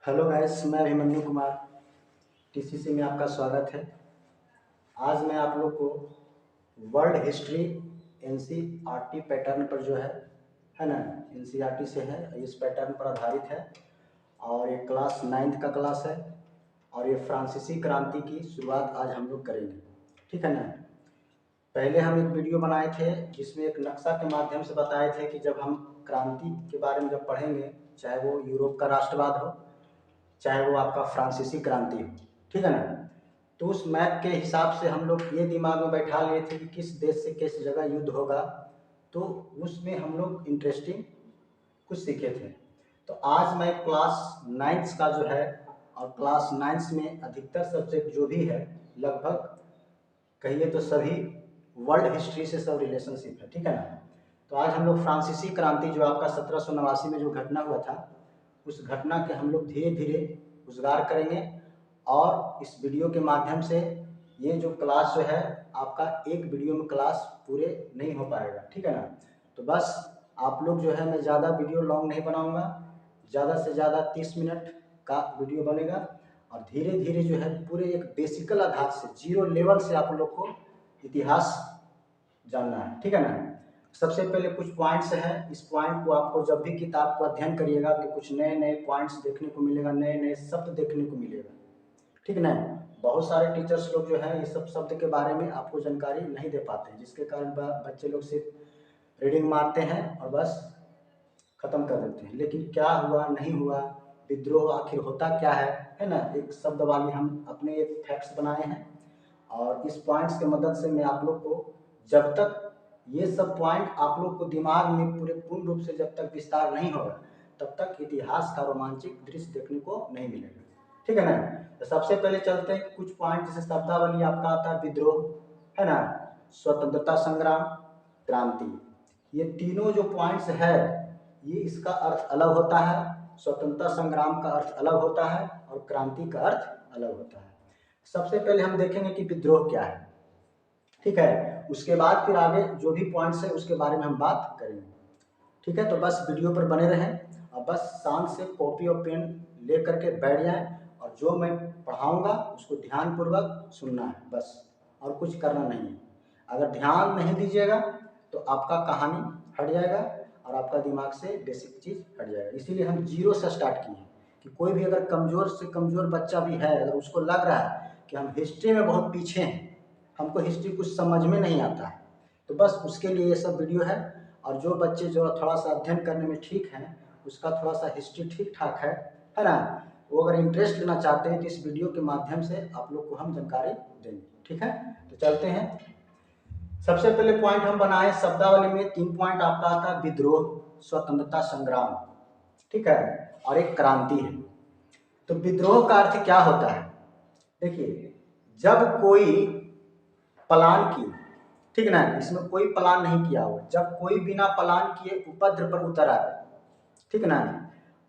Hello guys, मैं Abhimanyu Kumar TCC में आपका स्वागत है। आज मैं आप लोग को वर्ल्ड हिस्ट्री एनसीईआरटी पैटर्न पर जो है ना, एनसीईआरटी से है, इस पैटर्न पर आधारित है और ये क्लास 9th का क्लास है और ये फ्रांसीसी क्रांति की शुरुआत आज हम लोग करेंगे। ठीक है ना। पहले हम एक वीडियो बनाए थे जिसमें एक नक्शा के माध्यम से बताए थे कि जब हम क्रांति के बारे में जब पढ़ेंगे, चाहे वो यूरोप का राष्ट्रवाद हो, चाहे वो आपका फ्रांसीसी क्रांति हो, ठीक है ना, तो उस मैप के हिसाब से हम लोग ये दिमाग में बैठा लिए थे कि किस देश से किस जगह युद्ध होगा, तो उसमें हम लोग इंटरेस्टिंग कुछ सीखे थे। तो आज मैं क्लास 9th का जो है, और क्लास 9th में अधिकतर सब्जेक्ट जो भी है, लगभग कहिए तो सभी वर्ल्ड हिस्ट्री से सब रिलेशनशिप है। ठीक है ना। तो आज हम लोग फ्रांसीसी क्रांति जो आपका 1789 में जो घटना हुआ था, उस घटना के हम लोग धीरे धीरे उजागर करेंगे और इस वीडियो के माध्यम से ये जो क्लास जो है आपका एक वीडियो में क्लास पूरे नहीं हो पाएगा। ठीक है ना। तो बस आप लोग जो है, मैं ज़्यादा वीडियो लॉन्ग नहीं बनाऊंगा, ज़्यादा से ज़्यादा 30 मिनट का वीडियो बनेगा और धीरे धीरे जो है पूरे एक बेसिकल आधार से, जीरो लेवल से आप लोग को इतिहास जानना है। ठीक है ना। सबसे पहले कुछ पॉइंट्स हैं, इस पॉइंट को आपको जब भी किताब को अध्ययन करिएगा तो कुछ नए नए पॉइंट्स देखने को मिलेगा, नए नए शब्द देखने को मिलेगा। ठीक है ना। बहुत सारे टीचर्स लोग जो है ये सब शब्द के बारे में आपको जानकारी नहीं दे पाते, जिसके कारण बच्चे लोग सिर्फ रीडिंग मारते हैं और बस खत्म कर देते हैं। लेकिन क्या हुआ नहीं हुआ, विद्रोह आखिर होता क्या है ना, एक शब्द वाली हम अपने एक फैक्ट्स बनाए हैं और इस पॉइंट्स के मदद से मैं आप लोग को, जब तक ये सब पॉइंट आप लोग को दिमाग में पूरे पूर्ण रूप से जब तक विस्तार नहीं होगा, तब तक इतिहास का रोमांचक दृश्य देखने को नहीं मिलेगा। ठीक है ना। तो सबसे पहले चलते हैं कुछ पॉइंट, जैसे शब्दावली आपका आता है विद्रोह, है ना, स्वतंत्रता संग्राम, क्रांति। ये तीनों जो पॉइंट्स है, ये इसका अर्थ अलग होता है। स्वतंत्रता संग्राम का अर्थ अलग होता है और क्रांति का अर्थ अलग होता है। सबसे पहले हम देखेंगे कि विद्रोह क्या है। ठीक है। उसके बाद फिर आगे जो भी पॉइंट्स है उसके बारे में हम बात करेंगे। ठीक है। तो बस वीडियो पर बने रहें और बस शांत से कॉपी और पेन ले करके बैठ जाएं और जो मैं पढ़ाऊंगा उसको ध्यानपूर्वक सुनना है बस, और कुछ करना नहीं है। अगर ध्यान नहीं दीजिएगा तो आपका कहानी हट जाएगा और आपका दिमाग से बेसिक चीज़ हट जाएगा। इसीलिए हम जीरो से स्टार्ट किए हैं कि कोई भी अगर कमज़ोर से कमज़ोर बच्चा भी है, अगर उसको लग रहा है कि हम हिस्ट्री में बहुत पीछे हैं, हमको हिस्ट्री कुछ समझ में नहीं आता है, तो बस उसके लिए ये सब वीडियो है। और जो बच्चे जो थोड़ा सा अध्ययन करने में ठीक हैं, उसका थोड़ा सा हिस्ट्री ठीक ठाक है ना, वो अगर इंटरेस्ट लेना चाहते हैं तो इस वीडियो के माध्यम से आप लोग को हम जानकारी देंगे। ठीक है। तो चलते हैं। सबसे पहले पॉइंट हम बनाए शब्दावली में, 3 पॉइंट आपका आता है विद्रोह, स्वतंत्रता संग्राम, ठीक है, और एक क्रांति है। तो विद्रोह का अर्थ क्या होता है? देखिए, जब कोई प्लान किए, ठीक ना, इसमें कोई प्लान नहीं किया हुआ, जब कोई बिना प्लान किए उपद्रव पर उतर आए, ठीक ना,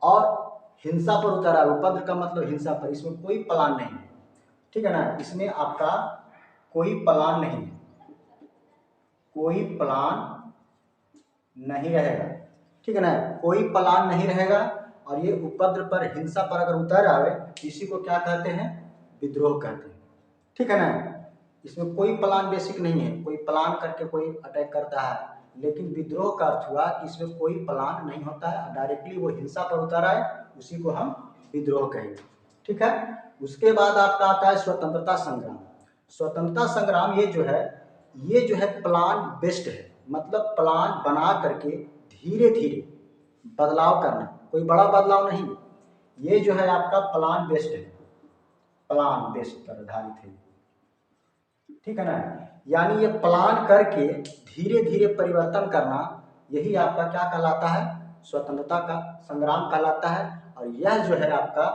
और हिंसा पर उतर आए, उपद्रव का मतलब हिंसा पर, इसमें कोई प्लान नहीं है। ठीक है ना। इसमें आपका कोई प्लान नहीं है, कोई प्लान नहीं रहेगा। ठीक है ना। कोई प्लान नहीं रहेगा और ये उपद्रव पर, हिंसा पर अगर उतर आवे, इसी को क्या कहते हैं? विद्रोह कहते हैं। ठीक है ना। इसमें कोई प्लान बेसिक नहीं है, कोई प्लान करके कोई अटैक करता है, लेकिन विद्रोह का अर्थ हुआ कि इसमें कोई प्लान नहीं होता है, डायरेक्टली वो हिंसा पर उतर आए, उसी को हम विद्रोह कहेंगे। ठीक है। उसके बाद आपका आता है स्वतंत्रता संग्राम। स्वतंत्रता संग्राम ये जो है प्लान बेस्ड है, मतलब प्लान बना करके धीरे धीरे बदलाव करना, कोई बड़ा बदलाव नहीं, ये जो है आपका प्लान बेस्ड है, प्लान बेस्ड पर आधारित है। ठीक है ना। यानी ये प्लान करके धीरे धीरे परिवर्तन करना, यही आपका क्या कहलाता है? स्वतंत्रता का संग्राम कहलाता है। और यह जो है आपका,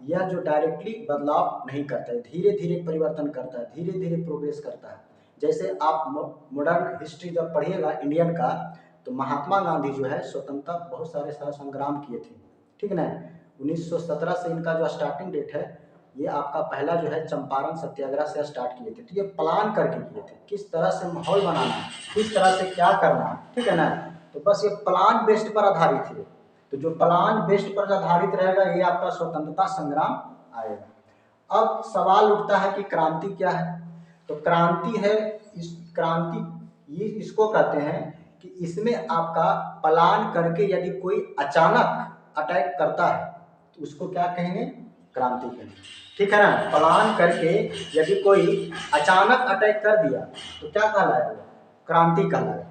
यह जो डायरेक्टली बदलाव नहीं करता है, धीरे धीरे परिवर्तन करता है, धीरे धीरे प्रोग्रेस करता है। जैसे आप मॉडर्न हिस्ट्री जब पढ़िएगा इंडियन का, तो महात्मा गांधी जो है स्वतंत्रता बहुत सारे संग्राम किए थे। ठीक है ना। 1917 से इनका जो स्टार्टिंग डेट है, ये आपका पहला जो है चंपारण सत्याग्रह से स्टार्ट किए थे। तो ये प्लान करके किए थे, किस तरह से माहौल बनाना है, किस तरह से क्या करना है। ठीक है ना। तो बस ये प्लान बेस्ड पर आधारित है। तो जो प्लान बेस्ड पर आधारित रहेगा ये आपका स्वतंत्रता संग्राम आएगा। अब सवाल उठता है कि क्रांति क्या है? तो क्रांति है, इस क्रांति ये इसको कहते हैं कि इसमें आपका प्लान करके यदि कोई अचानक अटैक करता है तो उसको क्या कहेंगे? क्रांति कहेंगे, ठीक है ना। प्लान करके यदि कोई अचानक अटैक कर दिया तो क्या कहलाएगा? क्रांति कहलाएगा।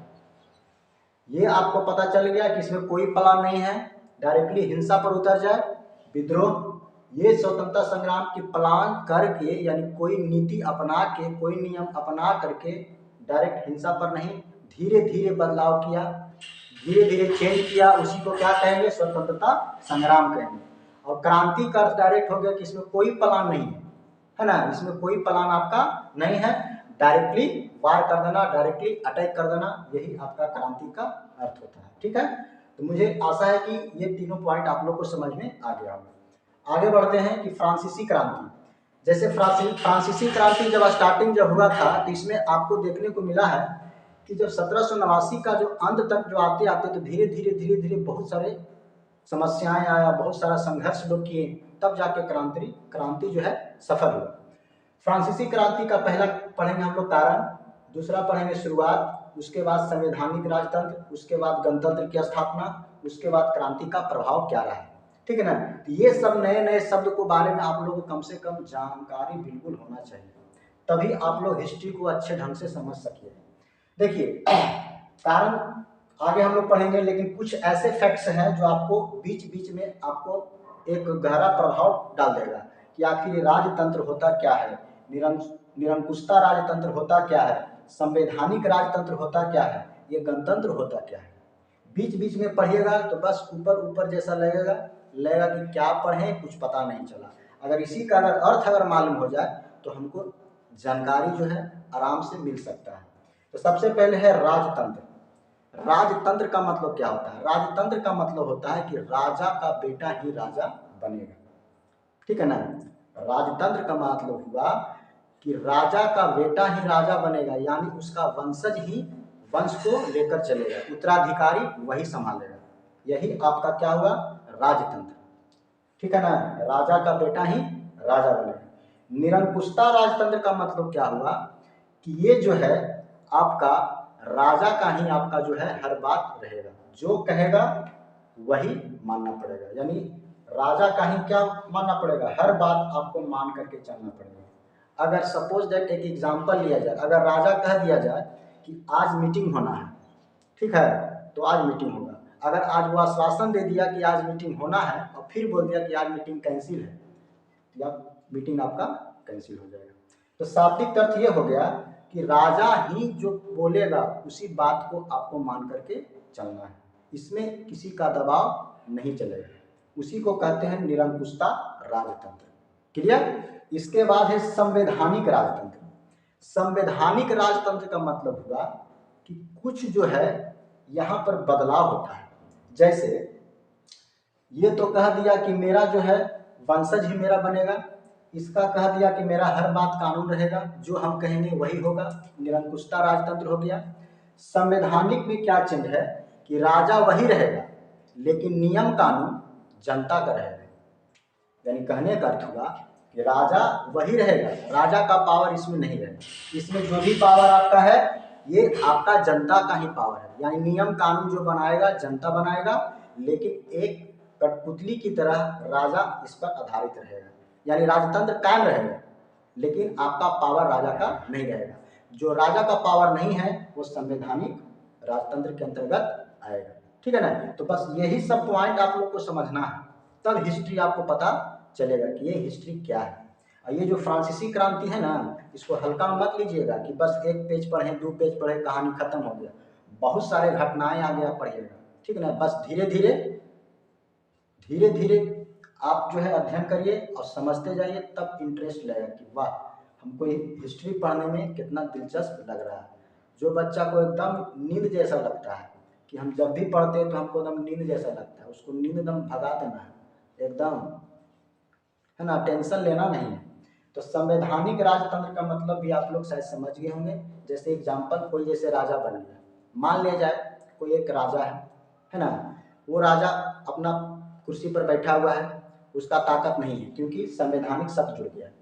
ये आपको पता चल गया कि इसमें कोई प्लान नहीं है, डायरेक्टली हिंसा पर उतर जाए, विद्रोह। ये स्वतंत्रता संग्राम की प्लान करके यानी कोई नीति अपना के, कोई नियम अपना करके डायरेक्ट हिंसा पर नहीं, धीरे धीरे बदलाव किया, धीरे धीरे चेंज किया, उसी को क्या कहेंगे? स्वतंत्रता संग्राम कहेंगे। और क्रांति का अर्थ डायरेक्ट हो गया कि इसमें कोई प्लान नहीं है ना, इसमें कोई प्लान आपका नहीं है, डायरेक्टली वार कर देना, डायरेक्टली अटैक कर देना, यही आपका क्रांति का अर्थ होता है, ठीक है। तो मुझे आशा है कि ये तीनों पॉइंट आप लोग को समझ में आ गया होगा। आगे बढ़ते हैं कि फ्रांसीसी क्रांति। जैसे फ्रांसीसी क्रांति जब स्टार्टिंग जब हुआ था तो इसमें आपको देखने को मिला है कि जब 1789 का जो अंत तक जो आते आते तो धीरे धीरे बहुत सारे समस्याएं आया, बहुत सारा संघर्ष लोग किए, तब जाके क्रांति जो है सफल हुआ। फ्रांसीसी क्रांति का पहला पढ़ेंगे हम लोग कारण, दूसरा पढ़ेंगे शुरुआत, उसके बाद संवैधानिक राजतंत्र, उसके बाद गणतंत्र की स्थापना, उसके बाद क्रांति का प्रभाव क्या रहा है, ठीक है ना। तो ये सब नए नए शब्द को बारे में आप लोगों को कम से कम जानकारी बिल्कुल होना चाहिए, तभी आप लोग हिस्ट्री को अच्छे ढंग से समझ सकिए। देखिए कारण आगे हम लोग पढ़ेंगे, लेकिन कुछ ऐसे फैक्ट्स हैं जो आपको बीच बीच में आपको एक गहरा प्रभाव डाल देगा कि आखिर राजतंत्र होता क्या है, निरंकुशता राजतंत्र होता क्या है, संवैधानिक राजतंत्र होता क्या है, ये गणतंत्र होता क्या है। बीच बीच में पढ़िएगा तो बस ऊपर ऊपर जैसा लगेगा कि क्या पढ़ें, कुछ पता नहीं चला। अगर इसी का अगर अर्थ अगर मालूम हो जाए तो हमको जानकारी जो है आराम से मिल सकता है। तो सबसे पहले है राजतंत्र। राजतंत्र का मतलब क्या होता है? राजतंत्र का मतलब होता है कि राजा का बेटा ही राजा बनेगा, ठीक है ना। राजतंत्र का मतलब हुआ कि राजा का बेटा ही राजा बनेगा, यानी उसका वंशज ही वंश को लेकर चलेगा, उत्तराधिकारी वही संभालेगा, यही आपका क्या हुआ? राजतंत्र, ठीक है ना। राजा का बेटा ही राजा बनेगा। निरंकुशता राजतंत्र का मतलब क्या हुआ कि ये जो है आपका राजा का ही आपका जो है हर बात रहेगा, जो कहेगा वही मानना पड़ेगा, यानी राजा का ही क्या मानना पड़ेगा? हर बात आपको मान करके चलना पड़ेगा। अगर सपोज दैट एक एग्जांपल लिया जाए, अगर राजा कह दिया जाए कि आज मीटिंग होना है, ठीक है, तो आज मीटिंग होगा। अगर आज वो आश्वासन दे दिया कि आज मीटिंग होना है और फिर बोल दिया कि आज मीटिंग कैंसिल है, या मीटिंग आपका कैंसिल हो जाएगा। तो शाब्दिक अर्थ ये हो गया कि राजा ही जो बोलेगा उसी बात को आपको मान करके चलना है, इसमें किसी का दबाव नहीं चलेगा, उसी को कहते हैं निरंकुशता राजतंत्र। क्लियर? इसके बाद है संवैधानिक राजतंत्र। संवैधानिक राजतंत्र का मतलब हुआ कि कुछ जो है यहाँ पर बदलाव होता है। जैसे ये तो कह दिया कि मेरा जो है वंशज ही मेरा बनेगा, इसका कह दिया कि मेरा हर बात कानून रहेगा, जो हम कहेंगे वही होगा, निरंकुशता राजतंत्र हो गया। संवैधानिक में क्या चेंज है कि राजा वही रहेगा लेकिन नियम कानून जनता का रहेगा, यानी कहने का अर्थ हुआ कि राजा वही रहेगा, राजा का पावर इसमें नहीं रहेगा, इसमें जो भी पावर आपका है ये आपका जनता का ही पावर है, यानी नियम कानून जो बनाएगा जनता बनाएगा, लेकिन एक कठपुतली की तरह राजा इस पर आधारित रहेगा, यानी राजतंत्र कायम रहेगा लेकिन आपका पावर राजा का नहीं रहेगा। जो राजा का पावर नहीं है वो संवैधानिक राजतंत्र के अंतर्गत आएगा, ठीक है ना। तो बस यही सब पॉइंट आप लोग को समझना है, तब हिस्ट्री आपको पता चलेगा कि ये हिस्ट्री क्या है। और ये जो फ्रांसीसी क्रांति है ना, इसको हल्का मत लीजिएगा कि बस एक पेज पढ़े, 2 पेज पढ़े, कहानी खत्म हो गया। बहुत सारे घटनाएं आगे आप पढ़िएगा, ठीक है ना। बस धीरे धीरे आप जो है अध्ययन करिए और समझते जाइए, तब इंटरेस्ट लगेगा कि वाह हमको हिस्ट्री पढ़ने में कितना दिलचस्प लग रहा है। जो बच्चा को एकदम नींद जैसा लगता है कि हम जब भी पढ़ते हैं तो हमको एकदम नींद जैसा लगता है, उसको नींद एकदम भगा देना है एकदम, है ना, टेंशन लेना नहीं है। तो संवैधानिक राजतंत्र का मतलब भी आप लोग शायद समझ गए होंगे। जैसे एग्जाम्पल, कोई जैसे राजा बन गया, मान लिया जाए कोई एक राजा है ना, वो राजा अपना कुर्सी पर बैठा हुआ है, उसका ताकत नहीं है, क्योंकि संवैधानिक शब्द जुड़ गया है।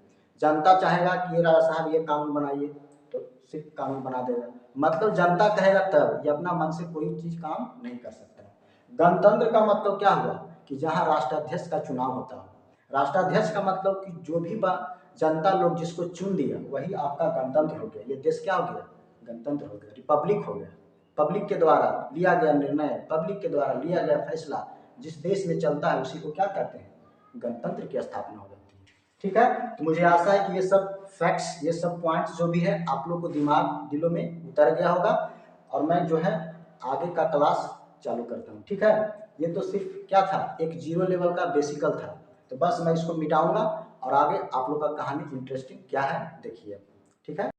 जनता चाहेगा कि ये राजा साहब ये कानून बनाइए तो सिर्फ कानून बना देगा, मतलब जनता कहेगा तब, ये अपना मन से कोई चीज काम नहीं कर सकता। गणतंत्र का मतलब क्या हुआ कि जहाँ राष्ट्राध्यक्ष का चुनाव होता है। राष्ट्राध्यक्ष का मतलब कि जो भी जनता लोग जिसको चुन दिया वही आपका गणतंत्र हो गया। ये देश क्या हो गया? गणतंत्र हो गया, रिपब्लिक हो गया। पब्लिक के द्वारा लिया गया निर्णय, पब्लिक के द्वारा लिया गया फैसला जिस देश में चलता है उसी को क्या कहते हैं? गणतंत्र की स्थापना हो जाती है। ठीक है, तो मुझे आशा है कि ये सब फैक्ट्स, ये सब पॉइंट्स जो भी है आप लोग को दिलों में उतर गया होगा, और मैं जो है आगे का क्लास चालू करता हूँ। ठीक है, ये तो सिर्फ क्या था, एक जीरो लेवल का बेसिकल था, तो बस मैं इसको मिटाऊंगा और आगे आप लोग का कहानी इंटरेस्टिंग क्या है देखिए। ठीक है,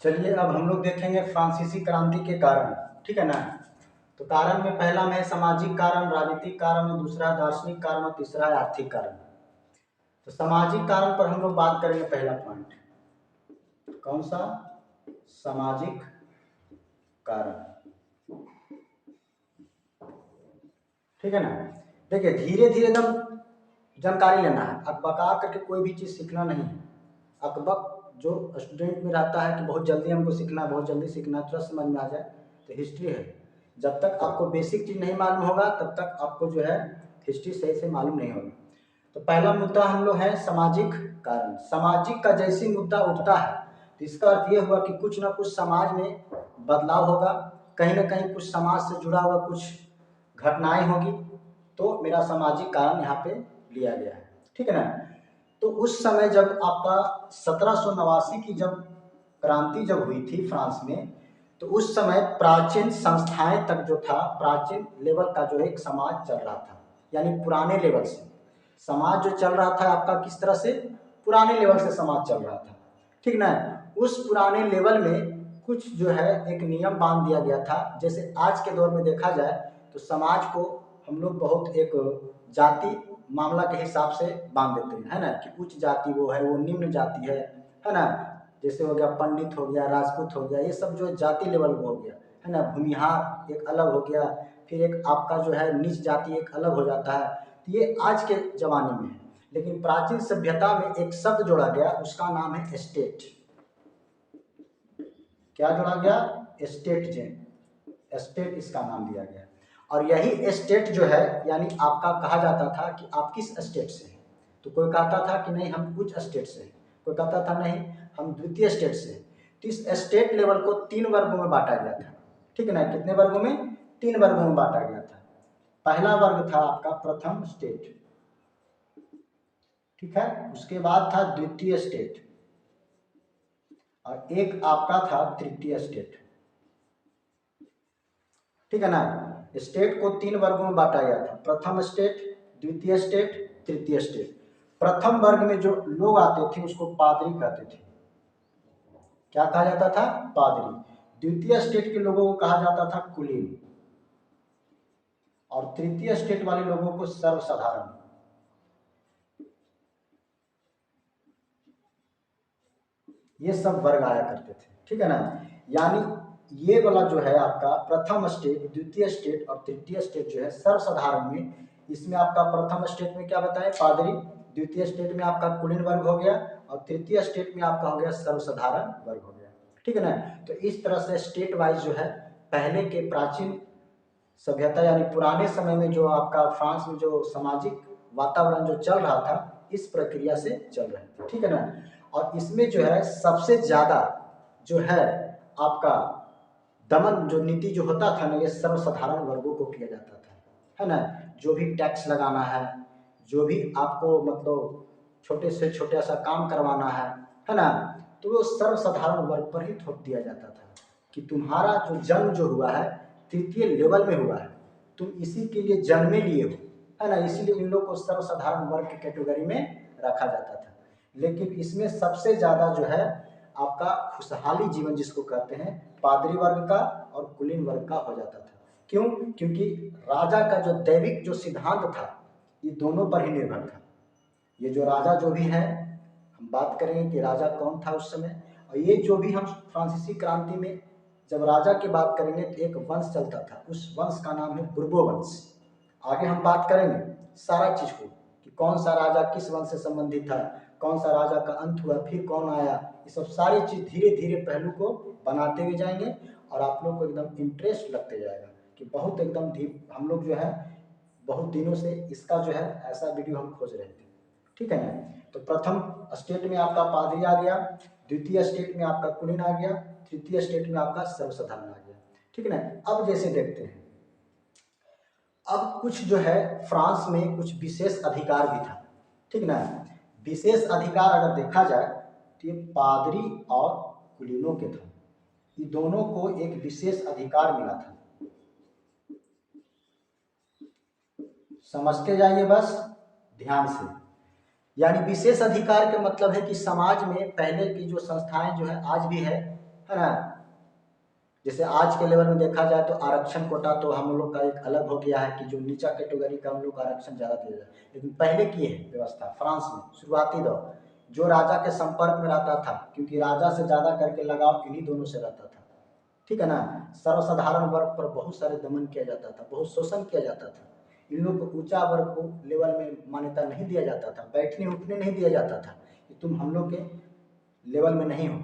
चलिए अब हम लोग देखेंगे फ्रांसीसी क्रांति के कारण। ठीक है ना, तो कारण में पहला में सामाजिक कारण, राजनीतिक कारण, और दूसरा दार्शनिक कारण, और तीसरा है आर्थिक कारण। तो सामाजिक कारण पर हम लोग बात करेंगे। पहला पॉइंट कौन सा? सामाजिक कारण। ठीक है ना, देखिए धीरे धीरे एकदम जानकारी लेना है, अकबका करके कोई भी चीज़ सीखना नहीं है। अकबक जो स्टूडेंट में रहता है कि बहुत जल्दी हमको सीखना है, बहुत जल्दी सीखना है, तुरंत समझ में आ जाए, तो हिस्ट्री है। जब तक आपको बेसिक चीज़ नहीं मालूम होगा तब तक आपको जो है हिस्ट्री सही से मालूम नहीं होगा। तो पहला मुद्दा हम लोग है सामाजिक कारण। सामाजिक का जैसे मुद्दा उठता है तो इसका अर्थ ये हुआ कि कुछ ना कुछ समाज में बदलाव होगा, कहीं ना कहीं कुछ समाज से जुड़ा हुआ कुछ घटनाएं होगी, तो मेरा सामाजिक कारण यहाँ पे लिया गया है। ठीक है ना, तो उस समय जब आपका 1789 की जब क्रांति जब हुई थी फ्रांस में, तो उस समय प्राचीन संस्थाएं तक जो था, प्राचीन लेवल का जो एक समाज चल रहा था, यानी पुराने लेवल से समाज जो चल रहा था आपका, किस तरह से? पुराने लेवल से समाज चल रहा था। ठीक ना, उस पुराने लेवल में कुछ जो है एक नियम बांध दिया गया था। जैसे आज के दौर में देखा जाए तो समाज को हम लोग बहुत एक जाति मामला के हिसाब से बांध देते हैं, है ना, कि उच्च जाति वो है, वो निम्न जाति है ना। जैसे हो गया पंडित हो गया, राजपूत हो गया, ये सब जो जाति लेवल में हो गया, है ना। भूमिहार एक अलग हो गया, फिर एक आपका जो है नीच जाति एक अलग हो जाता है। तो ये आज के जमाने में है, लेकिन प्राचीन सभ्यता में एक शब्द जोड़ा गया, उसका नाम है स्टेट। क्या जोड़ा गया? स्टेट। स्टेट इसका नाम दिया गया, और यही स्टेट जो है यानी आपका कहा जाता था कि आप किस स्टेट से हैं। तो कोई कहता था कि नहीं हम उच्च स्टेट से हैं, कोई कहता था नहीं हम द्वितीय स्टेट से हैं। तो इस स्टेट लेवल को 3 वर्गों में बांटा गया था। ठीक है ना, कितने वर्गों में? 3 वर्गों में बांटा गया था। पहला वर्ग था आपका प्रथम स्टेट, ठीक है, उसके बाद था द्वितीय स्टेट, और एक आपका था तृतीय स्टेट। ठीक है ना, स्टेट को 3 वर्गों में बांटा गया था, प्रथम स्टेट, द्वितीय स्टेट, तृतीय स्टेट। प्रथम वर्ग में जो लोग आते थे उसको पादरी कहते थे। क्या कहा जाता था? पादरी। द्वितीय स्टेट के लोगों को कहा जाता था कुलीन, और तृतीय स्टेट वाले लोगों को सर्वसाधारण। ये सब वर्ग आया करते थे। ठीक है ना, यानी ये वाला जो है आपका प्रथम स्टेट, द्वितीय स्टेट और तृतीय स्टेट जो है सर्वसाधारण में, इसमें आपका प्रथम स्टेट में क्या बताएं? पादरी, द्वितीय स्टेट में आपका कुलीन वर्ग हो गया, और तृतीय स्टेट में आपका हो गया सर्वसाधारण वर्ग हो गया। ठीक है ना, तो इस तरह से स्टेट वाइज जो है पहले के प्राचीन सभ्यता यानी पुराने समय में जो आपका फ्रांस में जो सामाजिक वातावरण जो चल रहा था, इस प्रक्रिया से चल रहा है। ठीक है ना, और इसमें जो है सबसे ज्यादा जो है आपका दमन जो नीति जो होता था ना, ये सर्वसाधारण वर्गों को किया जाता था, है ना। जो भी टैक्स लगाना है, जो भी आपको मतलब छोटे से छोटा सा काम करवाना है ना, तो वो सर्वसाधारण वर्ग पर ही थोप दिया जाता था कि तुम्हारा जो जन्म जो हुआ है तृतीय लेवल में हुआ है, तुम इसी के लिए जन्मे लिए हो, है ना, इसीलिए इन लोग को सर्वसाधारण वर्ग की कैटेगरी में रखा जाता था। लेकिन इसमें सबसे ज्यादा जो है आपका खुशहाली जीवन जिसको कहते हैं पादरी वर्ग का और कुलीन वर्ग का हो जाता था। क्यों? क्योंकि राजा का जो दैविक जो सिद्धांत था ये दोनों पर ही निर्भर था। ये जो राजा जो भी है, हम बात करेंगे कि राजा कौन था उस समय, और ये जो भी हम फ्रांसीसी क्रांति में जब राजा की बात करेंगे तो एक वंश चलता था, उस वंश का नाम है बुर्बो वंश। आगे हम बात करेंगे सारा चीज को कि कौन सा राजा किस वंश से संबंधित था, कौन सा राजा का अंत हुआ, फिर कौन आया, ये सब सारी चीज धीरे धीरे पहलू को बनाते हुए जाएंगे और आप लोग को एकदम इंटरेस्ट लगते जाएगा कि बहुत एकदम हम लोग जो है बहुत दिनों से इसका जो है ऐसा वीडियो हम खोज रहे थे। ठीक है ना। तो प्रथम स्टेट में आपका पादरी आ गया, द्वितीय स्टेट में आपका कुलीन आ गया, तृतीय स्टेट में आपका सर्वसाधारण आ गया। ठीक है ना। अब जैसे देखते हैं, अब कुछ जो है फ्रांस में कुछ विशेष अधिकार भी था। ठीक ना। विशेष अधिकार अगर देखा जाए तो ये पादरी और कुलीनों के था, ये दोनों को एक विशेष अधिकार मिला था। समझते जाइए बस ध्यान से। यानी विशेष अधिकार के मतलब है कि समाज में पहले की जो संस्थाएं जो है आज भी है ना। जैसे आज के लेवल में देखा जाए तो आरक्षण कोटा तो हम लोग का एक अलग हो गया है कि जो नीचा कैटेगरी का हम लोग आरक्षण ज़्यादा दिया जाए, लेकिन पहले की है व्यवस्था फ्रांस में शुरुआती दौर जो राजा के संपर्क में रहता था, क्योंकि राजा से ज़्यादा करके लगाव इन्हीं दोनों से रहता था। ठीक है ना। सर्वसाधारण वर्ग पर बहुत सारे दमन किया जाता था, बहुत शोषण किया जाता था। इन लोग को ऊंचा वर्ग को लेवल में मान्यता नहीं दिया जाता था, बैठने उठने नहीं दिया जाता था कि तुम हम लोग के लेवल में नहीं हो,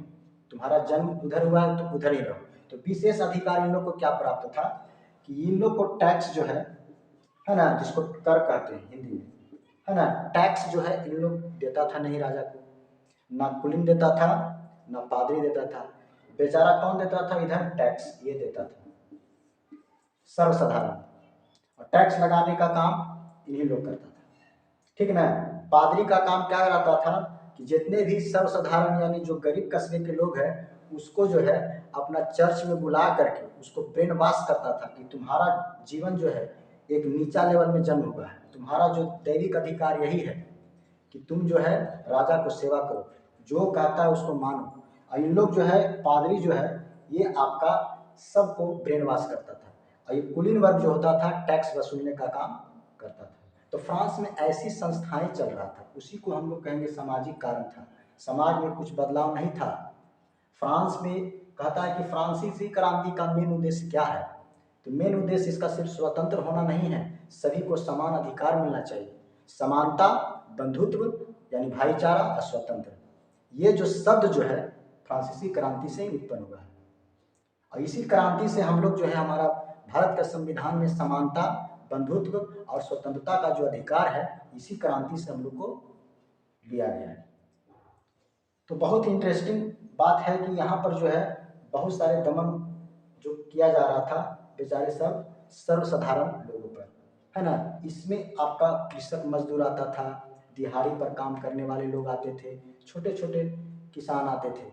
तुम्हारा जन्म उधर हुआ है तुम उधर ही रहो। तो विशेष अधिकार इन लोग को क्या प्राप्त था कि इन लोग को टैक्स जो है ना, जिसको कर कहते हैं हिंदी में, है ना, टैक्स जो है इन लोग देता था नहीं राजा को, ना कुलीन देता था ना पादरी देता था। बेचारा कौन देता था इधर, टैक्स ये देता था सर्वसाधारण, और टैक्स लगाने का काम इन्हीं लोग करता था। ठीक ना। पादरी का काम क्या रहता था कि जितने भी सर्वसाधारण यानी जो गरीब कस्बे के लोग हैं उसको जो है अपना चर्च में बुला करके उसको ब्रेन वॉश करता था कि तुम्हारा जीवन जो है एक नीचा लेवल में जन्म हुआ है, तुम्हारा जो दैविक अधिकार यही है कि तुम जो है राजा को सेवा करो, जो कहता है उसको मानो। और इन लोग जो है पादरी जो है ये आपका सबको ब्रेन वॉश करता था, और ये कुलीन वर्ग जो होता था टैक्स वसूलने का काम करता था। तो फ्रांस में ऐसी संस्थाएं चल रहा था, उसी को हम लोग कहेंगे सामाजिक कारण था। समाज में कुछ बदलाव नहीं था। फ्रांस में कहता है कि फ्रांसीसी क्रांति का मेन उद्देश्य क्या है, तो मेन उद्देश्य इसका सिर्फ स्वतंत्र होना नहीं है, सभी को समान अधिकार मिलना चाहिए। समानता, बंधुत्व यानी भाईचारा और स्वतंत्र, ये जो शब्द जो है फ्रांसीसी क्रांति से ही उत्पन्न हुआ है। और इसी क्रांति से हम लोग जो है हमारा भारत का संविधान में समानता, बंधुत्व और स्वतंत्रता का जो अधिकार है इसी क्रांति से हम लोग को लिया गया है। तो बहुत इंटरेस्टिंग बात है कि यहाँ पर जो है बहुत सारे दमन जो किया जा रहा था बेचारे सब सर्वसाधारण लोगों पर, है ना। इसमें आपका कृषक मजदूर आता था, दिहाड़ी पर काम करने वाले लोग आते थे, छोटे छोटे किसान आते थे,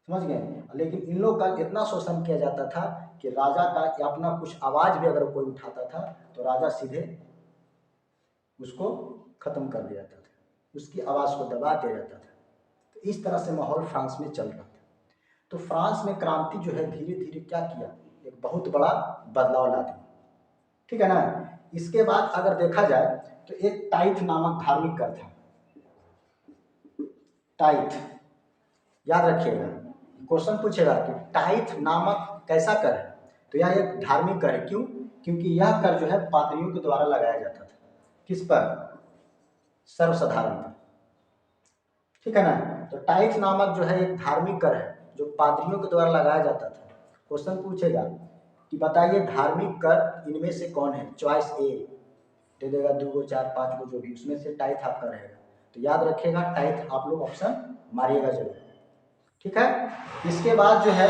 समझ गए। लेकिन इन लोग का इतना शोषण किया जाता था कि राजा का अपना कुछ आवाज भी अगर कोई उठाता था तो राजा सीधे उसको खत्म कर दिया जाता था, उसकी आवाज को दबा दिया जाता था। तो इस तरह से माहौल फ्रांस में चल रहा था। तो फ्रांस में क्रांति जो है धीरे धीरे क्या किया, एक बहुत बड़ा बदलाव ला दिया। ठीक है ना। इसके बाद अगर देखा जाए तो एक टाइथ नामक धार्मिक कर था। टाइथ याद रखिएगा, क्वेश्चन पूछेगा कि टाइथ नामक कैसा कर है, तो यह एक धार्मिक कर है। क्यों? क्योंकि यह कर जो है पादरियों के द्वारा लगाया जाता था। किस पर? सर्वसाधारण पर। ठीक है ना। तो टाइथ नामक जो है एक धार्मिक कर है जो पादरियों के द्वारा लगाया जाता था। क्वेश्चन पूछेगा कि बताइए धार्मिक कर इनमें से कौन है, चॉइस ए दे देगा, 2 गो 4 5 गो जो भी, उसमें से टाइथ आपका रहेगा। तो याद रखिएगा टाइथ आप लोग ऑप्शन मारिएगा जरूर। ठीक है। इसके बाद जो है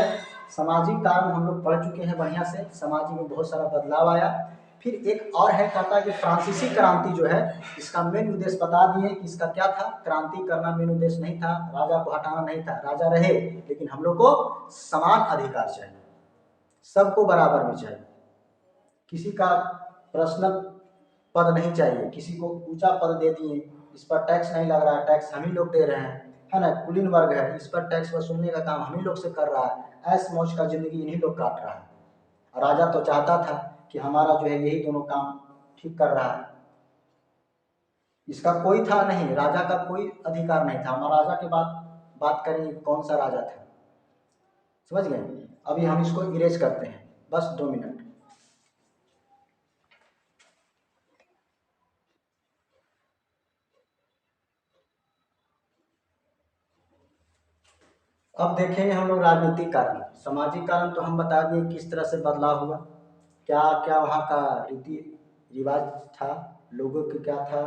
सामाजिक कारण हम लोग पढ़ चुके हैं बढ़िया से, समाज में बहुत सारा बदलाव आया। फिर एक और है, कहता है कि फ्रांसीसी क्रांति जो है इसका मेन उद्देश्य बता दिए कि इसका क्या था, क्रांति करना मेन उद्देश्य नहीं था, राजा को हटाना नहीं था, राजा रहे लेकिन हम लोग को समान अधिकार चाहिए, सबको बराबर में चाहिए, किसी का पर्सनल पद नहीं चाहिए, किसी को ऊंचा पद दे दिए, इस पर टैक्स नहीं लग रहा है, टैक्स हम ही लोग दे रहे हैं, है ना, कुलीन वर्ग है, इस पर टैक्स वसूलने का काम हम ही लोग से कर रहा है, ऐश मौज का जिंदगी इन्हीं लोग काट रहा है। और राजा तो चाहता था कि हमारा जो है यही दोनों काम ठीक कर रहा है, इसका कोई था नहीं, राजा का कोई अधिकार नहीं था। महाराजा के बाद बात करें कौन सा राजा था। समझ गए। अभी हम इसको इरेज करते हैं, बस 2 मिनट। अब देखेंगे हम लोग राजनीतिक कारण। सामाजिक कारण तो हम बता दिए किस तरह से बदलाव हुआ, क्या क्या वहाँ का रीति रिवाज था, लोगों का क्या था,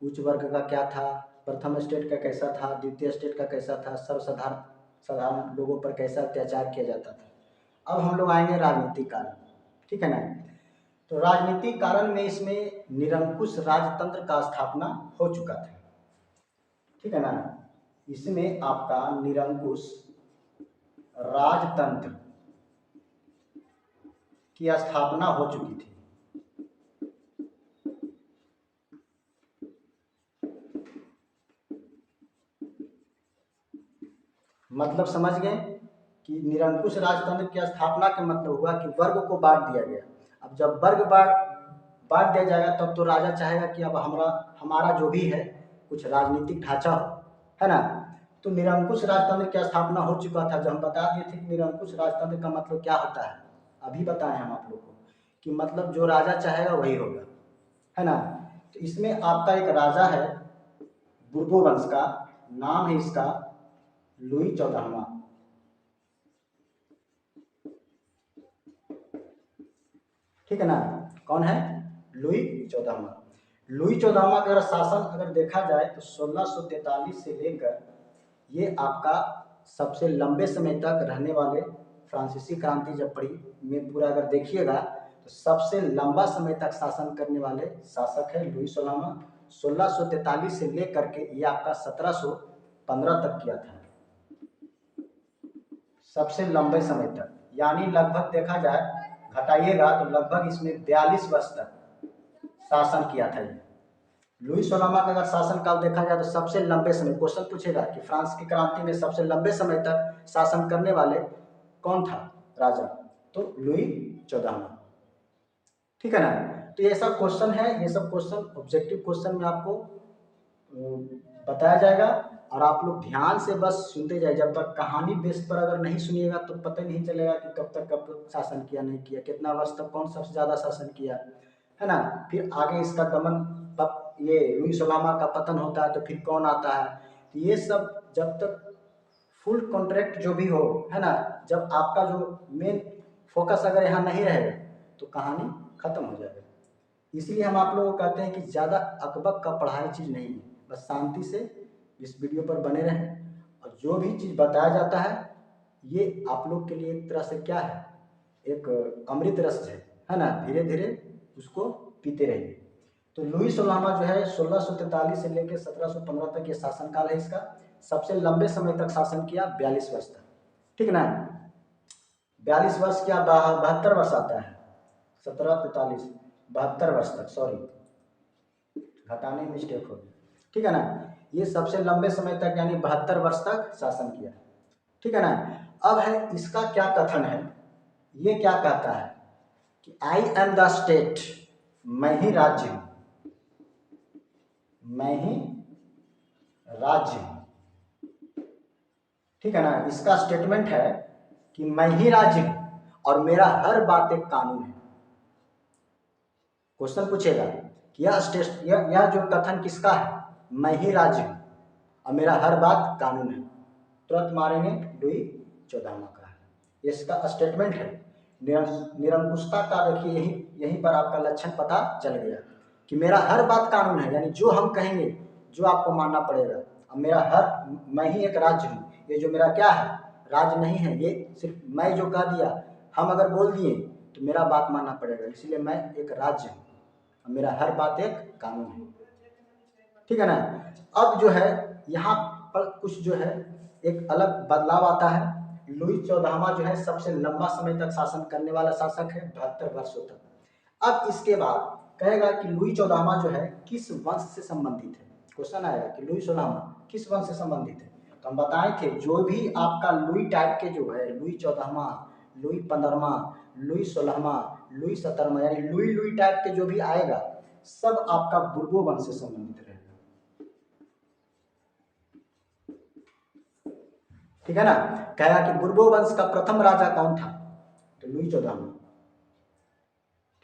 उच्च वर्ग का क्या था, प्रथम स्टेट का कैसा था, द्वितीय स्टेट का कैसा था, सर्वसाधारण साधारण लोगों पर कैसा अत्याचार किया जाता था। अब हम लोग आएंगे राजनीतिक कारण, ठीक है ना। तो राजनीतिक कारण में इसमें निरंकुश राजतंत्र का स्थापना हो चुका था, ठीक है ना। इसमें आपका निरंकुश राजतंत्र की स्थापना हो चुकी थी। मतलब समझ गए कि निरंकुश राजतंत्र की स्थापना का मतलब हुआ कि वर्ग को बांट दिया गया। अब जब वर्ग बांट दिया जाएगा तब तो राजा चाहेगा कि अब हमारा जो भी है कुछ राजनीतिक ढांचा हो, है ना। तो निरंकुश राजतंत्र की स्थापना हो चुका था। जब हम बता दिए थे कि निरंकुश राजतंत्र का मतलब क्या होता है, अभी बताएं हम आप लोग को कि मतलब जो राजा चाहेगा वही होगा, है ना। तो इसमें आपका एक राजा है बुर्बो वंश का, नाम है इसका लुई 14वां, ठीक है ना। कौन है? लुई 14वां। लुई 14वां का अगर शासन अगर देखा जाए तो 1643 से लेकर ये आपका सबसे लंबे समय तक रहने वाले, फ्रांसीसी क्रांति जब पड़ी में पूरा अगर देखिएगा तो सबसे लंबा समय तक शासन करने वाले शासक है लुई 16वां। 1643 से लेकर के ये आपका 1715 तक किया था, सबसे लंबे समय तक। यानी लगभग देखा जाए, घटाइएगा तो लगभग इसमें 42 वर्ष तक शासन किया था ये। लुई 16वां का अगर शासन काल देखा जाए तो सबसे लंबे समय, क्वेश्चन पूछेगा कि फ्रांस की क्रांति में सबसे लंबे समय तक शासन करने वाले कौन था राजा, तो लुई 14वां, ठीक है ना। तो ये सब क्वेश्चन है, ये सब क्वेश्चन ऑब्जेक्टिव क्वेश्चन में आपको बताया जाएगा और आप लोग ध्यान से बस सुनते जाइए। जब तक कहानी बेस पर अगर नहीं सुनिएगा तो पता नहीं चलेगा कि कब तक शासन किया, नहीं किया, कितना वर्ष तक कौन सबसे ज्यादा शासन किया, है ना। फिर आगे इसका दमन, ये लुई 16वां का पतन होता है तो फिर कौन आता है। तो ये सब जब तक फुल कॉन्ट्रैक्ट जो भी हो, है ना, जब आपका जो मेन फोकस अगर यहाँ नहीं रहेगा तो कहानी खत्म हो जाएगा। इसलिए हम आप लोगों को कहते हैं कि ज़्यादा अकबक का पढ़ाई चीज़ नहीं है, बस शांति से इस वीडियो पर बने रहें और जो भी चीज़ बताया जाता है ये आप लोग के लिए एक तरह से क्या है, एक अमृत रस है ना। धीरे धीरे उसको पीते रहिए। तो लुई 16वां जो है 1643 से लेकर 1715 तक ये शासनकाल है इसका। सबसे लंबे समय तक शासन किया, 42 वर्ष तक, ठीक ना। 42 वर्ष क्या 72 वर्ष आता है, 1743 72 वर्ष तक, सॉरी घटाने में मिस्टेक हो गई, ठीक है ना। ये सबसे लंबे समय तक यानी 72 वर्ष तक शासन किया, ठीक है ना। अब है इसका क्या कथन है, ये क्या कहता है कि आई एम द स्टेट, मैं ही राज्य हूं, मैं ही राज्य हूं, ठीक है ना। इसका स्टेटमेंट है कि मैं ही राज्य हूं और मेरा हर बात एक कानून है। क्वेश्चन पूछेगा कि यह जो कथन किसका है, मैं ही राज्य हूं और मेरा हर बात कानून है, तुरंत मारेंगे लुई 14वां का है, इसका स्टेटमेंट है। निरंकुशता का देखिए यहीं पर आपका लक्षण पता चल गया कि मेरा हर बात कानून है, यानी जो हम कहेंगे जो आपको मानना पड़ेगा। अब मेरा मैं ही एक राज्य हूँ, ये जो मेरा क्या है राज्य नहीं है, ये सिर्फ मैं जो कह दिया, हम अगर बोल दिए तो मेरा बात मानना पड़ेगा, इसलिए मैं एक राज्य हूँ और मेरा हर बात एक कानून है, ठीक है ना। अब जो है यहाँ पर कुछ जो है एक अलग बदलाव आता है। लुई 14वां जो है सबसे लंबा समय तक शासन करने वाला शासक है, 72 वर्षों तक। अब इसके बाद कहेगा कि लुई 14वां जो है किस वंश से संबंधित है। क्वेश्चन आएगा कि लुई 16वां किस वंश से संबंधित है, तो हम बताए थे जो भी आपका लुई टाइप के जो है, लुई 14वां, लुई 15वां, लुई 16वां, लुई 17वां, यानी लुई लुई टाइप के जो भी आएगा सब आपका बुर्बो वंश से संबंधित रहेगा। ठीक है ना। कहेगा कि बुर्बो वंश का प्रथम राजा कौन था, तो लुई 14वां।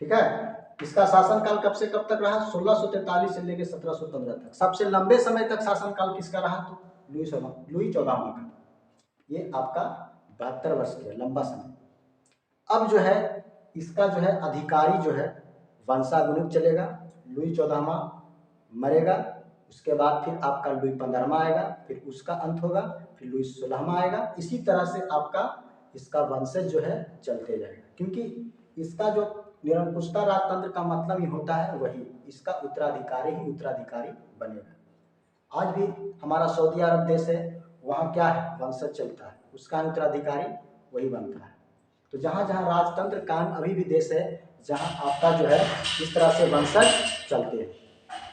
ठीक है, इसका शासनकाल कब से कब तक रहा, 1643 से लेकर 1715 तक। सबसे लंबे समय तक शासनकाल किसका रहा, तो लुई 14वां का। ये आपका 72 वर्ष का लंबा समय। अब जो है इसका जो है अधिकारी जो है वंशानुक्रम चलेगा। लुई 14वां मरेगा, उसके बाद फिर आपका लुई 15वां आएगा, फिर उसका अंत होगा, फिर लुई 16वां आएगा। इसी तरह से आपका इसका वंशज जो है चलते जाएगा, क्योंकि इसका जो निरंकुशता राजतंत्र का मतलब ही होता है वही, इसका उत्तराधिकारी ही उत्तराधिकारी बनेगा। आज भी हमारा सऊदी अरब देश है, वहाँ क्या है, वंशज चलता है, उसका उत्तराधिकारी वही बनता है। तो जहाँ जहाँ राजतंत्र कायम अभी भी देश है जहाँ आपका जो है इस तरह से वंशज चलते हैं।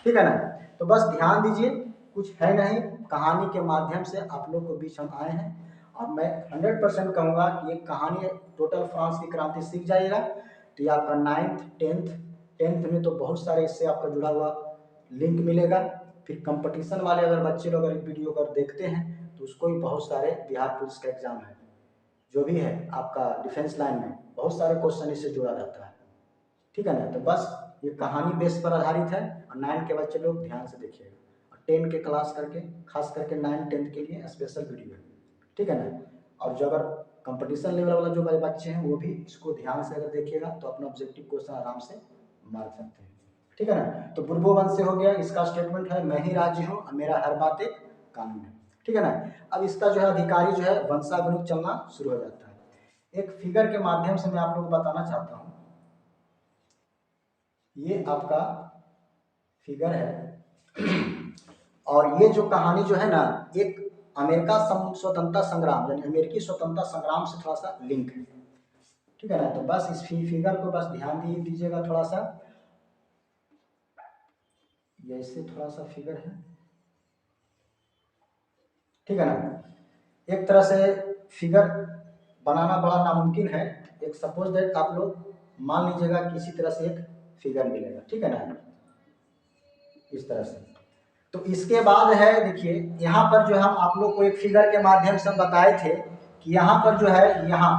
ठीक है ना। तो बस ध्यान दीजिए, कुछ है नहीं, कहानी के माध्यम से आप लोग को बीच हम आए हैं, और मैं 100% कहूँगा कि ये कहानी टोटल फ्रांस की क्रांति सीख जाइएगा। तो ये आपका 9th 10th में तो बहुत सारे इससे आपका जुड़ा हुआ लिंक मिलेगा। फिर कंपटीशन वाले अगर बच्चे लोग अगर वीडियो अगर देखते हैं तो उसको भी बहुत सारे बिहार पुलिस का एग्जाम है, जो भी है आपका डिफेंस लाइन में बहुत सारे क्वेश्चन इससे जुड़ा रहता है। ठीक है ना। तो बस ये कहानी बेस पर आधारित है, और 9 के बच्चे लोग ध्यान से देखिएगा, और 10 के क्लास करके खास करके 9 10 के लिए स्पेशल वीडियो है। ठीक है ना। और जो अगर कंपटीशन लेवल वाला जो बच्चे हैं वो भी इसको ध्यान से अगर देखिएगा तो अपना ऑब्जेक्टिव क्वेश्चन आराम से मार सकते हैं। ठीक है ना। तो बुर्बो वंश से हो गया, इसका स्टेटमेंट है मैं ही राज्य हूँ और मेरा हर बात एक कानून है। ठीक है ना। अब इसका जो है अधिकारी जो है वंशानुक्रम चलना शुरू हो जाता है। एक फिगर के माध्यम से मैं आप लोग को बताना चाहता हूँ, ये आपका फिगर है, और ये जो कहानी जो है ना एक अमेरिका स्वतंत्रता संग्राम यानी अमेरिकी स्वतंत्रता संग्राम से थोड़ा सा लिंक है। ठीक है ना। तो बस इस फिगर को बस ध्यान दीजिएगा थोड़ा सा, ये इससे थोड़ा सा फिगर है। ठीक है ना। एक तरह से फिगर बनाना बड़ा नामुमकिन है। एक सपोज दैट आप लोग मान लीजिएगा कि इसी तरह से एक फिगर मिलेगा। ठीक है ना, इस तरह से। तो इसके बाद है देखिए यहाँ पर जो हम आप लोग को एक फिगर के माध्यम से बताए थे कि यहाँ पर जो है यहाँ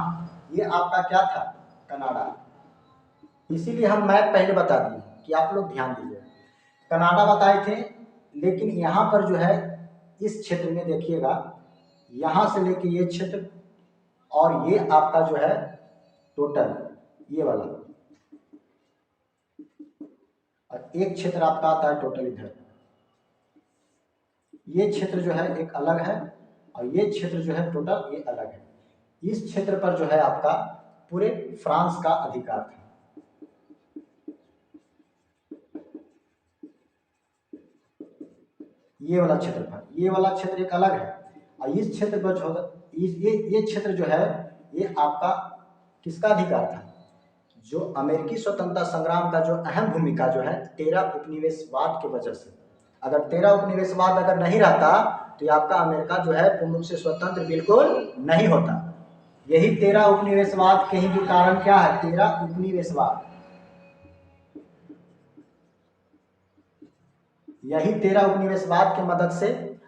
ये आपका क्या था, कनाडा। इसीलिए हम मैप पहले बता दिए कि आप लोग ध्यान दीजिए, कनाडा बताए थे। लेकिन यहाँ पर जो है इस क्षेत्र में देखिएगा, यहाँ से लेके ये क्षेत्र और ये आपका जो है टोटल ये वाला, और एक क्षेत्र आपका आता है टोटल इधर, ये क्षेत्र जो है एक अलग है, और ये क्षेत्र जो है टोटल ये अलग है। इस क्षेत्र पर जो है आपका पूरे फ्रांस का अधिकार था। ये वाला क्षेत्र पर, ये वाला क्षेत्र एक अलग है, और इस क्षेत्र पर जो ये क्षेत्र जो है ये आपका किसका अधिकार था, जो अमेरिकी स्वतंत्रता संग्राम का जो अहम भूमिका जो है 13 उपनिवेशवाद की वजह से। अगर 13 उपनिवेशवाद अगर नहीं रहता तो ये आपका अमेरिका जो है पूर्ण रूप से स्वतंत्र बिल्कुल नहीं होता। यही 13 उपनिवेशवाद के ही जो कारण क्या है, 13 उपनिवेशवाद, यही 13 उपनिवेशवाद की मदद से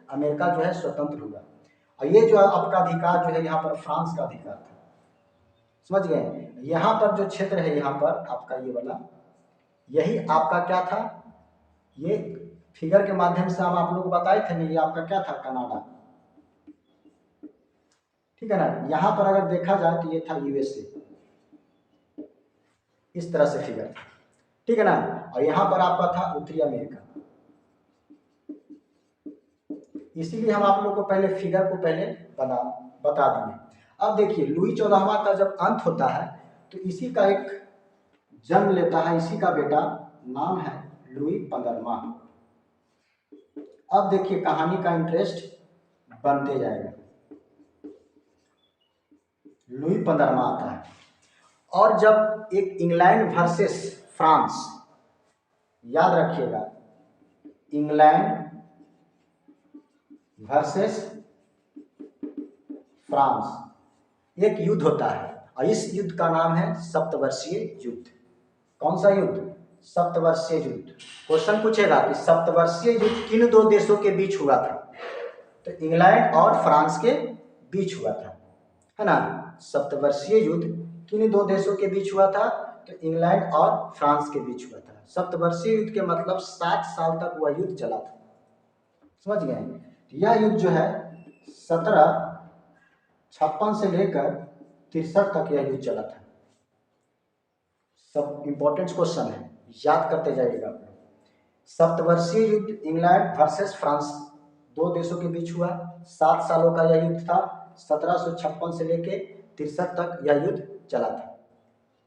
अमेरिका जो है स्वतंत्र हुआ। और ये जो आपका अधिकार जो है यहाँ पर फ्रांस का अधिकार था, समझ गए। यहाँ पर जो क्षेत्र है यहाँ पर आपका ये वाला, यही आपका क्या था, ये फिगर के माध्यम से हम आप लोग को बताए थे ना, ये आपका क्या था, कनाडा। ठीक है ना। यहाँ पर अगर देखा जाए तो ये था यूएसए, इस तरह से फिगर था। ठीक है ना। और यहाँ पर आपका था उत्तरी अमेरिका। इसीलिए हम आप लोग को पहले फिगर को पहले बता दिए। अब देखिए लुई 14वां का जब अंत होता है तो इसी का एक जन्म लेता है, इसी का बेटा, नाम है लुई 15वां। अब देखिए कहानी का इंटरेस्ट बनते जाएगा। लुई 15वां आता है, और जब एक इंग्लैंड वर्सेस फ्रांस, याद रखिएगा, इंग्लैंड वर्सेस फ्रांस एक युद्ध होता है, और इस युद्ध का नाम है सप्तवर्षीय युद्ध। कौन सा युद्ध, सप्तवर्षीय युद्ध। क्वेश्चन पूछेगा कि सप्तवर्षीय युद्ध किन दो देशों के बीच हुआ था, तो इंग्लैंड और फ्रांस के बीच हुआ था, है ना। सप्तवर्षीय युद्ध किन दो देशों के बीच हुआ था? तो इंग्लैंड और फ्रांस के बीच हुआ था। सप्तवर्षीय युद्ध के मतलब 7 साल तक वह युद्ध चला था, समझ गए। यह युद्ध जो है 1756 से लेकर 63 तक यह युद्ध चला था। सब इंपॉर्टेंट क्वेश्चन है, याद करते जाइएगा आप लोग। सप्तवर्षीय युद्ध इंग्लैंड वर्सेस फ्रांस दो देशों के बीच हुआ, 7 सालों का यह युद्ध था। 1756 से लेके 63 तक यह युद्ध चला था।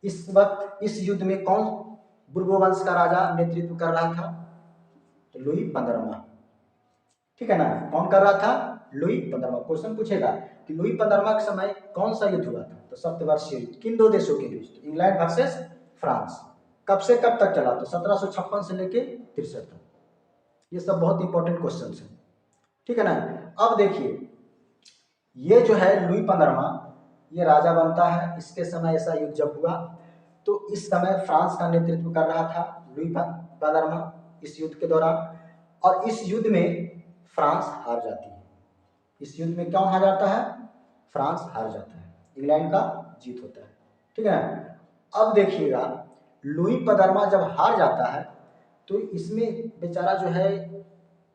इस वक्त इस युद्ध में कौन बुर्बो वंश का राजा नेतृत्व कर रहा था? तो लुई 15वां, ठीक है ना। कौन कर रहा था? लुई 15वां। क्वेश्चन पूछेगा कि लुई 15वां के समय कौन सा युद्ध हुआ था? तो सप्तवर्षीय युद्ध किन दो देशों के बीच? तो इंग्लैंड वर्सेस फ्रांस। कब से कब तक चला? तो 1756 से लेके 63 तक। ये सब बहुत इंपॉर्टेंट क्वेश्चन है, ठीक है ना। अब देखिए, ये जो है लुई 15वां, ये राजा बनता है। इसके समय ऐसा युद्ध जब हुआ तो इस समय फ्रांस का नेतृत्व कर रहा था लुई 15वां इस युद्ध के दौरान। और इस युद्ध में फ्रांस हार जाती है। इस युद्ध में कौन हार जाता है? फ्रांस हार जाता है, इंग्लैंड का जीत होता है, ठीक है ना। अब देखिएगा, लुई 15वां जब हार जाता है तो इसमें बेचारा जो है,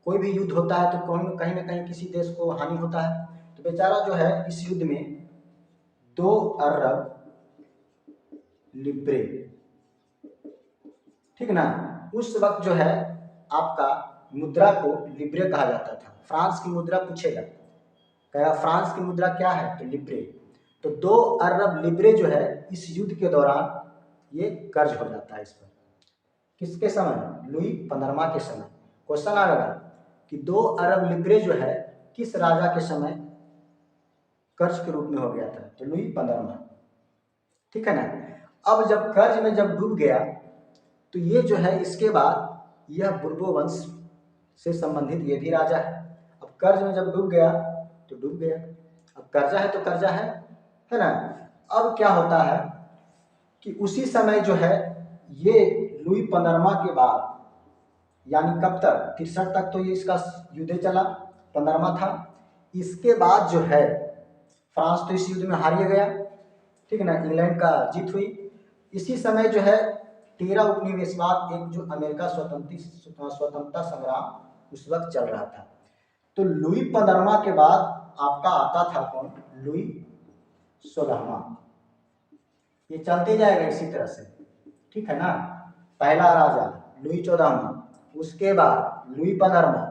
कोई भी युद्ध होता है तो कहीं ना कहीं किसी देश को हानि होता है। तो बेचारा जो है इस युद्ध में 2 अरब लिब्रे, ठीक ना। उस वक्त जो है आपका मुद्रा को लिब्रे कहा जाता था। फ्रांस की मुद्रा पूछेगा, कहेगा फ्रांस की मुद्रा क्या है? तो लिब्रे। तो 2 अरब लिब्रे जो है इस युद्ध के दौरान ये कर्ज हो जाता है इस पर। किसके समय? लुई 15वां के समय। क्वेश्चन आएगा कि 2 अरब लिब्रे जो है किस राजा के समय कर्ज के रूप में हो गया था? तो लुई 15वां, ठीक है ना। अब जब कर्ज में जब डूब गया तो ये जो है इसके बाद यह बुर्बो वंश से संबंधित ये भी राजा है। अब कर्ज में जब डूब गया तो डूब गया, अब कर्जा है तो कर्जा है ना। अब क्या होता है कि उसी समय जो है ये लुई 15वां के बाद, यानी कब तक? 63 तक तो ये इसका युद्ध चला, 15वां था। इसके बाद जो है फ्रांस तो इस युद्ध में हार गया, ठीक है ना। इंग्लैंड का जीत हुई। इसी समय जो है 13 उपनिवेशवाद, एक जो अमेरिका स्वतंत्रता संग्राम उस वक्त चल रहा था। तो लुई 15वां के बाद आपका आता था कौन? लुई 16वां। ये चलते जाएगा इसी तरह से, ठीक है ना। पहला राजा लुई 14वां, उसके बाद लुई 15वां,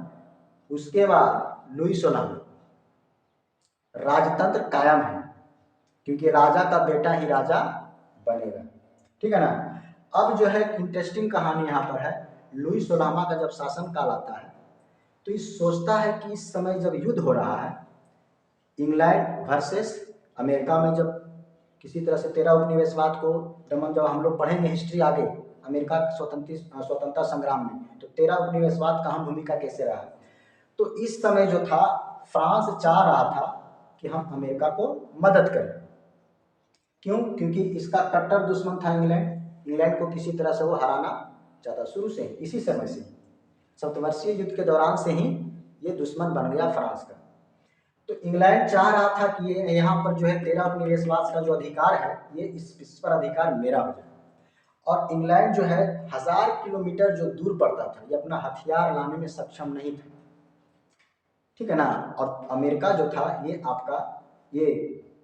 उसके बाद लुई 16वां। राजतंत्र कायम है क्योंकि राजा का बेटा ही राजा बनेगा, ठीक है ना। अब जो है इंटरेस्टिंग कहानी यहाँ पर है, लुई 16वां का जब शासन काल आता है तो इस सोचता है कि इस समय जब युद्ध हो रहा है इंग्लैंड वर्सेस अमेरिका में, जब किसी तरह से 13 उपनिवेशवाद को दमन, जब हम लोग पढ़ेंगे हिस्ट्री आगे अमेरिका स्वतंत्रता संग्राम में, तो 13 उपनिवेशवाद का अहम भूमिका कैसे रहा। तो इस समय जो था फ्रांस चाह रहा था कि हम अमेरिका को मदद करें। क्यों? क्योंकि इसका कट्टर दुश्मन था इंग्लैंड को किसी तरह से वो हराना चाहता शुरू से, इसी समय से, सप्तवर्षीय युद्ध के दौरान से ही ये दुश्मन बन गया फ्रांस का। तो इंग्लैंड चाह रहा था कि ये यहाँ पर जो है 13 उपनिवेशवाद का जो अधिकार है ये इस पर अधिकार मेरा हो जाए। और इंग्लैंड जो है 1000 किलोमीटर जो दूर पड़ता था, ये अपना हथियार लाने में सक्षम नहीं था, ठीक है ना। और अमेरिका जो था ये आपका ये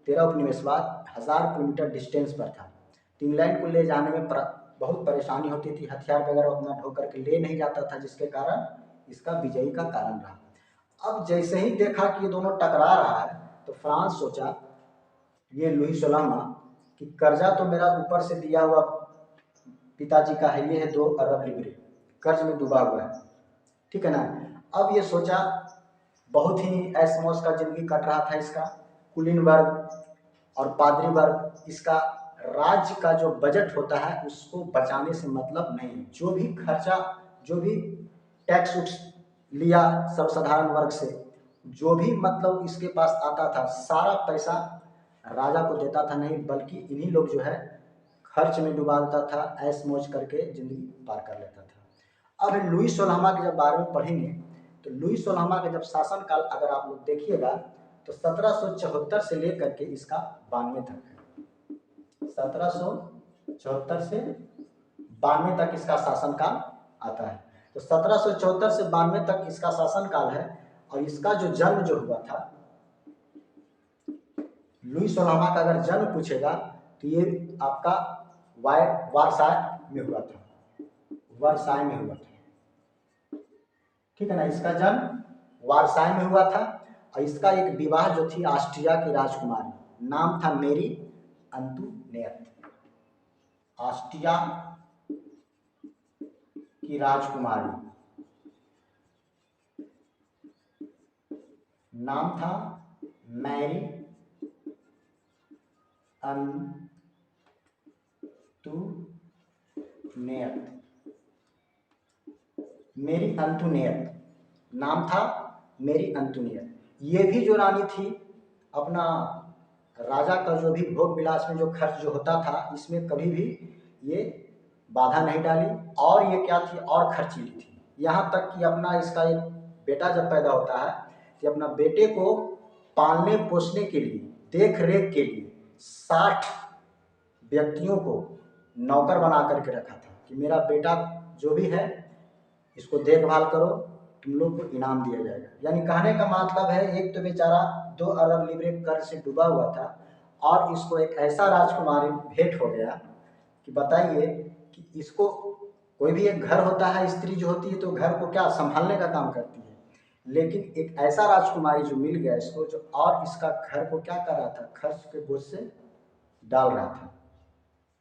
13 उपनिवेशवाद 1000 किलोमीटर डिस्टेंस पर था। तो इंग्लैंड को ले जाने में बहुत परेशानी होती थी, हथियार वगैरह अपना ढो करके ले नहीं जाता था, जिसके कारण इसका विजयी का कारण रहा। अब जैसे ही देखा कि ये दोनों टकरा रहा है तो फ्रांस सोचा, ये लुई 16वां, कि कर्जा तो मेरा ऊपर से दिया हुआ पिताजी का है, ये है 2 अरब लिब्रे, कर्ज में डूबा हुआ है, ठीक है ना। अब ये सोचा, बहुत ही ऐश मौज का जिंदगी कट रहा था इसका, कुलीन वर्ग और पादरी वर्ग, इसका राज्य का जो बजट होता है उसको बचाने से मतलब नहीं। जो भी खर्चा, जो भी टैक्स लिया सर्वसाधारण वर्ग से, जो भी मतलब इसके पास आता था सारा पैसा राजा को देता था नहीं, बल्कि इन्हीं लोग जो है खर्च में डुबा देता था, ऐश मौज करके जिंदगी पार कर लेता था। अब लुई 16वां के जब बारे में पढ़ेंगे तो लुई 16वां का जब शासन काल अगर आप लोग देखिएगा तो 1774 से लेकर के इसका 92 तक है। 1774 से 92 तक इसका शासनकाल आता है। तो 1774 से 92 तक इसका शासनकाल है। और इसका जो जन्म जो हुआ था, लुई सोलामा का अगर जन्म पूछेगा तो ये आपका वारसाय में हुआ था, वर्साय में हुआ था, ठीक है ना। इसका जन्म वारसाय में हुआ था। और इसका एक विवाह जो थी ऑस्ट्रिया की राजकुमारी, नाम था मेरी अंतुनेत। ऑस्ट्रिया की राजकुमारी, नाम था मैरी अंतुनेत। मेरी अंतुनेत नाम था, मेरी अंतुनेत। ये भी जो रानी थी, अपना राजा का जो भी भोग विलास में जो खर्च जो होता था, इसमें कभी भी ये बाधा नहीं डाली। और ये क्या थी, और खर्चीली थी। यहाँ तक कि अपना इसका एक बेटा जब पैदा होता है तो अपना बेटे को पालने पोसने के लिए, देख रेख के लिए 60 व्यक्तियों को नौकर बना करके रखा था कि मेरा बेटा जो भी है इसको देखभाल करो, तुम लोग को इनाम दिया जाएगा। यानी कहने का मतलब है, एक तो बेचारा 2 अरब लीरे कर्ज से डूबा हुआ था और इसको एक ऐसा राजकुमारी भेंट हो गया कि बताइए कि इसको, कोई भी एक घर होता है, स्त्री जो होती है तो घर को क्या संभालने का काम करती है, लेकिन एक ऐसा राजकुमारी जो मिल गया इसको, जो और इसका घर को क्या कर रहा था, खर्च के बोझ से डाल रहा था,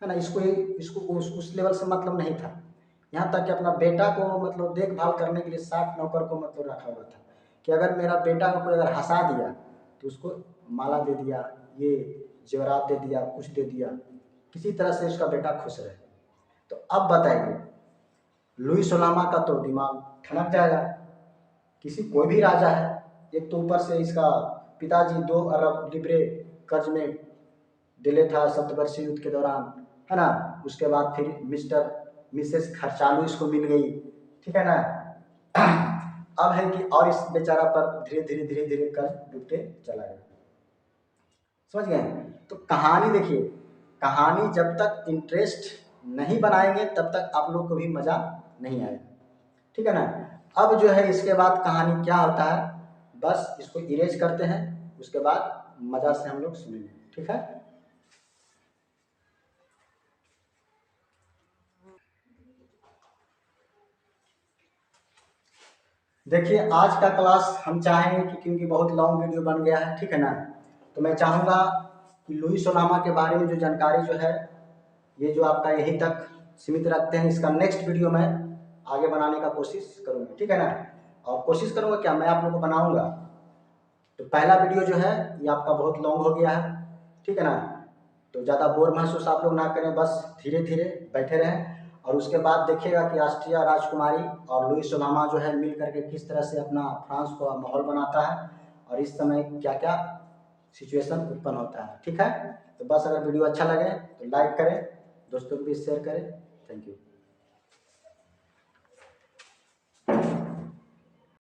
है ना। इसको उस लेवल से मतलब नहीं था। यहाँ तक कि अपना बेटा को मतलब देखभाल करने के लिए 60 नौकर को मतलब रखा हुआ था कि अगर मेरा बेटा को कोई अगर हंसा दिया तो उसको माला दे दिया, ये जेवरात दे दिया, कुछ दे दिया, किसी तरह से उसका बेटा खुश रहे। तो अब बताइए, लुई सोलामा का तो दिमाग ठनक जाएगा। कोई भी राजा है, एक तो ऊपर से इसका पिताजी 2 अरब लीरे कर्ज में दिले था सप्तवर्षीय युद्ध के दौरान, है ना। उसके बाद फिर मिसेस खर्चालू इसको मिल गई, ठीक है ना। अब है कि और इस बेचारा पर धीरे धीरे कर्ज डूबते चला गया। समझ गए। तो कहानी देखिए, कहानी जब तक इंटरेस्ट नहीं बनाएंगे तब तक आप लोग को भी मजा नहीं आएगा, ठीक है ना। अब जो है इसके बाद कहानी क्या होता है, बस इसको इरेज करते हैं, उसके बाद मजा से हम लोग सुनेंगे, ठीक है। देखिए आज का क्लास हम चाहेंगे कि, क्योंकि बहुत लॉन्ग वीडियो बन गया है, ठीक है ना, तो मैं चाहूँगा कि लुई सोलामा के बारे में जो जानकारी जो है ये जो आपका यहीं तक सीमित रखते हैं। इसका नेक्स्ट वीडियो मैं आगे बनाने का कोशिश करूँगा, ठीक है ना। और कोशिश करूँगा क्या, मैं आप लोगों को बनाऊँगा। तो पहला वीडियो जो है ये आपका बहुत लॉन्ग हो गया है, ठीक है ना। तो ज़्यादा बोर महसूस आप लोग ना करें, बस धीरे धीरे बैठे रहें। और उसके बाद देखिएगा कि ऑस्ट्रिया राजकुमारी और लुई सोलामा जो है मिल करके किस तरह से अपना फ्रांस को माहौल बनाता है और इस समय क्या क्या सिचुएशन उत्पन्न होता है, ठीक है। तो बस अगर वीडियो अच्छा लगे तो लाइक करें, दोस्तों को भी शेयर करें। Thank you.